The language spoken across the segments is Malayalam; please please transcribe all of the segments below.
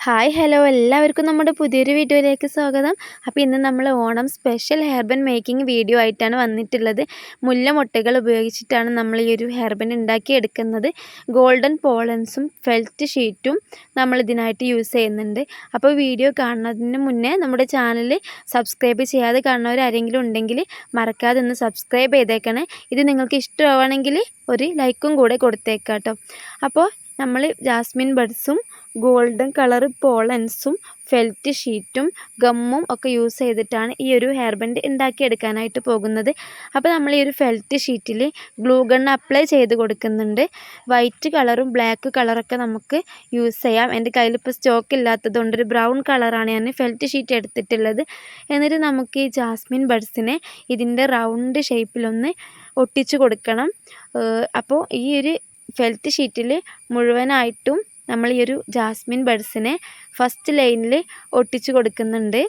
ഹായ് ഹലോ എല്ലാവർക്കും നമ്മുടെ പുതിയൊരു വീഡിയോയിലേക്ക് സ്വാഗതം. അപ്പോൾ ഇന്ന് നമ്മൾ Onam special hair band making video ആയിട്ടാണ് വന്നിട്ടുള്ളത്. മുല്ല മുട്ടകൾ ഉപയോഗിച്ചിട്ടാണ് നമ്മൾ ഈ ഒരു ഹെയർ ബാൻഡ് ഉണ്ടാക്കിയെടുക്കുന്നത്. ഗോൾഡൻ പോളൻസും ഫെൽറ്റ് ഷീറ്റും നമ്മൾ ഇതിനായിട്ട് യൂസ് ചെയ്യുന്നുണ്ട്. അപ്പോൾ വീഡിയോ കാണുന്നതിന് മുന്നേ നമ്മുടെ ചാനൽ സബ്സ്ക്രൈബ് ചെയ്യാതെ കാണുന്നവരാരെങ്കിലും ഉണ്ടെങ്കിൽ മറക്കാതെ ഒന്ന് സബ്സ്ക്രൈബ് ചെയ്തേക്കണേ. ഇത് നിങ്ങൾക്ക് ഇഷ്ടമാണെങ്കിൽ ഒരു ലൈക്കും കൂടെ കൊടുത്തേക്കാം കേട്ടോ. അപ്പോൾ നമ്മൾ ജാസ്മിൻ ബഡ്സും ഗോൾഡൻ കളർ പോളൻസും ഫെൽറ്റ് ഷീറ്റും ഗമ്മും ഒക്കെ യൂസ് ചെയ്തിട്ടാണ് ഈ ഒരു ഹെയർ ബാൻഡ് ഉണ്ടാക്കിയെടുക്കാനായിട്ട് പോകുന്നത്. അപ്പോൾ നമ്മൾ ഈ ഒരു ഫെൽറ്റ് ഷീറ്റിൽ ഗ്ലൂ ഗൺ അപ്ലൈ ചെയ്ത് കൊടുക്കുന്നുണ്ട്. വൈറ്റ് കളറും ബ്ലാക്ക് കളറൊക്കെ നമുക്ക് യൂസ് ചെയ്യാം. എൻ്റെ കയ്യിലിപ്പോൾ സ്റ്റോക്ക് ഇല്ലാത്തതുകൊണ്ട് ഒരു ബ്രൗൺ കളറാണ് ഞാൻ ഫെൽറ്റ് ഷീറ്റ് എടുത്തിട്ടുള്ളത്. എന്നിട്ട് നമുക്ക് ഈ ജാസ്മിൻ ബഡ്സിനെ ഇതിൻ്റെ റൗണ്ട് ഷേപ്പിലൊന്ന് ഒട്ടിച്ചു കൊടുക്കണം. അപ്പോൾ ഈ ഒരു ഫെൽറ്റ് ഷീറ്റിൽ മുഴുവനായിട്ടും നമ്മൾ ഈ ഒരു ജാസ്മിൻ ബഡ്സിനെ ഫസ്റ്റ് ലൈനിൽ ഒട്ടിച്ചു കൊടുക്കുന്നുണ്ട്.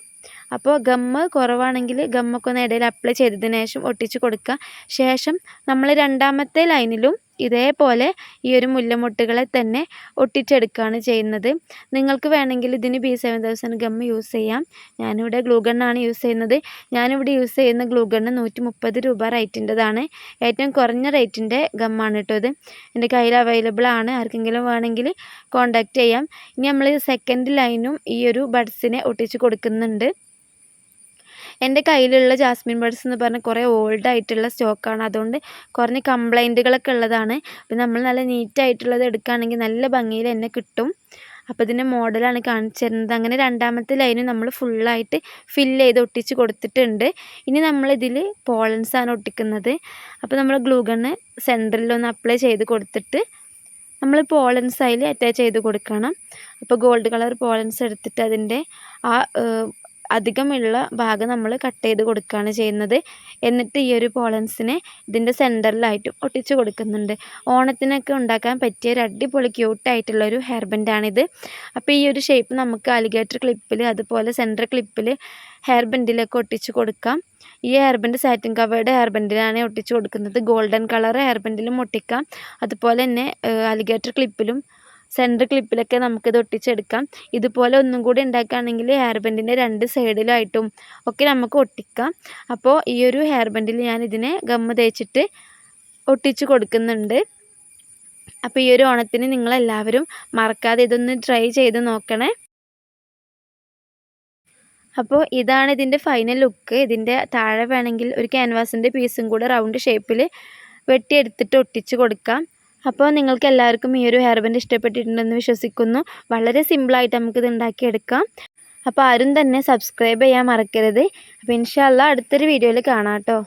അപ്പോൾ ഗമ്മ് കുറവാണെങ്കിൽ ഗമ്മൊക്കെ ഒന്ന് ഇടയിൽ അപ്ലൈ ചെയ്തതിന് ശേഷം ഒട്ടിച്ചു കൊടുക്കുക. ശേഷം നമ്മൾ രണ്ടാമത്തെ ലൈനിലും ഇതേപോലെ ഈ ഒരു മുല്ലമൊട്ടുകളെ തന്നെ ഒട്ടിച്ചെടുക്കുകയാണ് ചെയ്യുന്നത്. നിങ്ങൾക്ക് വേണമെങ്കിൽ ഇതിന് B7000 ഗമ്മ് യൂസ് ചെയ്യാം. ഞാനിവിടെ ഗ്ലൂ ഗണ്ണാണ് യൂസ് ചെയ്യുന്നത്. ഞാനിവിടെ യൂസ് ചെയ്യുന്ന ഗ്ലൂ ഗണ്ണ് 130 രൂപ റേറ്റിൻ്റെതാണ്. ഏറ്റവും കുറഞ്ഞ റേറ്റിൻ്റെ ഗമ്മാണ് കേട്ടോ ഇത്. എൻ്റെ കയ്യിൽ അവൈലബിൾ ആണ്. ആർക്കെങ്കിലും വേണമെങ്കിൽ കോൺടാക്റ്റ് ചെയ്യാം. ഇനി നമ്മൾ സെക്കൻഡ് ലൈനും ഈ ഒരു ബഡ്സിനെ ഒട്ടിച്ച് കൊടുക്കുന്നുണ്ട്. എൻ്റെ കയ്യിലുള്ള ജാസ്മിൻ ബഡ്സ് എന്ന് പറഞ്ഞാൽ കുറേ ഓൾഡായിട്ടുള്ള സ്റ്റോക്കാണ്. അതുകൊണ്ട് കുറഞ്ഞ കംപ്ലൈൻറ്റുകളൊക്കെ ഉള്ളതാണ്. അപ്പോൾ നമ്മൾ നല്ല നീറ്റായിട്ടുള്ളത് എടുക്കുകയാണെങ്കിൽ നല്ല ഭംഗിയിൽ തന്നെ കിട്ടും. അപ്പോൾ ഇതിൻ്റെ മോഡലാണ് കാണിച്ചു തരുന്നത്. അങ്ങനെ രണ്ടാമത്തെ ലൈന് നമ്മൾ ഫുള്ളായിട്ട് ഫില്ല് ചെയ്ത് ഒട്ടിച്ച് കൊടുത്തിട്ടുണ്ട്. ഇനി നമ്മളിതിൽ പോളൻസാണ് ഒട്ടിക്കുന്നത്. അപ്പോൾ നമ്മൾ ഗ്ലൂ ഗണ്ണ് സെൻറ്ററിലൊന്ന് അപ്ലൈ ചെയ്ത് കൊടുത്തിട്ട് നമ്മൾ പോളൻസ് അതിൽ അറ്റാച്ച് ചെയ്ത് കൊടുക്കണം. അപ്പോൾ ഗോൾഡ് കളർ പോളൻസ് എടുത്തിട്ട് അതിൻ്റെ ആ അധികമുള്ള ഭാഗം നമ്മൾ കട്ട് ചെയ്ത് കൊടുക്കുകയാണ് ചെയ്യുന്നത്. എന്നിട്ട് ഈ ഒരു പോളൻസിനെ ഇതിൻ്റെ സെൻറ്ററിലായിട്ടും ഒട്ടിച്ച് കൊടുക്കുന്നുണ്ട്. ഓണത്തിനൊക്കെ ഉണ്ടാക്കാൻ പറ്റിയ ഒരു അടിപൊളി ക്യൂട്ടായിട്ടുള്ളൊരു ഹെയർ ബാൻഡാണിത്. അപ്പോൾ ഈ ഒരു ഷേപ്പ് നമുക്ക് അലിഗേറ്റർ ക്ലിപ്പിൽ അതുപോലെ സെൻറ്റർ ക്ലിപ്പിൽ ഹെയർ ബാൻഡിലൊക്കെ ഒട്ടിച്ച് കൊടുക്കാം. ഈ hair band satin covered hair ബാൻഡിലാണ് ഒട്ടിച്ച് കൊടുക്കുന്നത്. ഗോൾഡൻ കളർ ഹെയർ ബാൻഡിലും ഒട്ടിക്കാം. അതുപോലെ തന്നെ അലിഗേറ്റർ ക്ലിപ്പിലും സെൻറ്റർ ക്ലിപ്പിലൊക്കെ നമുക്കിത് ഒട്ടിച്ചെടുക്കാം. ഇതുപോലെ ഒന്നും കൂടി ഉണ്ടാക്കുകയാണെങ്കിൽ ഹെയർ ബാൻഡിൻ്റെ രണ്ട് സൈഡിലായിട്ടും ഒക്കെ നമുക്ക് ഒട്ടിക്കാം. അപ്പോൾ ഈ ഒരു ഹെയർ ബാൻഡിൽ ഞാൻ ഇതിനെ ഗമ്മ് തേച്ചിട്ട് ഒട്ടിച്ച് കൊടുക്കുന്നുണ്ട്. അപ്പോൾ ഈ ഒരു ഓണത്തിന് നിങ്ങളെല്ലാവരും മറക്കാതെ ഇതൊന്ന് ട്രൈ ചെയ്ത് നോക്കണേ. അപ്പോൾ ഇതാണ് ഇതിൻ്റെ ഫൈനൽ ലുക്ക്. ഇതിൻ്റെ താഴെ വേണമെങ്കിൽ ഒരു ക്യാൻവാസിൻ്റെ പീസും കൂടെ റൗണ്ട് ഷേപ്പിൽ വെട്ടിയെടുത്തിട്ട് ഒട്ടിച്ച് കൊടുക്കാം. അപ്പോൾ നിങ്ങൾക്ക് എല്ലാവർക്കും ഈ ഒരു ഹെയർ ബാൻഡ് ഇഷ്ടപ്പെട്ടിട്ടുണ്ടെന്ന് വിശ്വസിക്കുന്നു. വളരെ സിമ്പിളായിട്ട് നമുക്കിത് ഉണ്ടാക്കിയെടുക്കാം. അപ്പോൾ ആരും തന്നെ സബ്സ്ക്രൈബ് ചെയ്യാൻ മറക്കരുത്. അപ്പോൾ ഇൻഷാ അല്ലാഹ് അടുത്തൊരു വീഡിയോയിൽ കാണാം കേട്ടോ.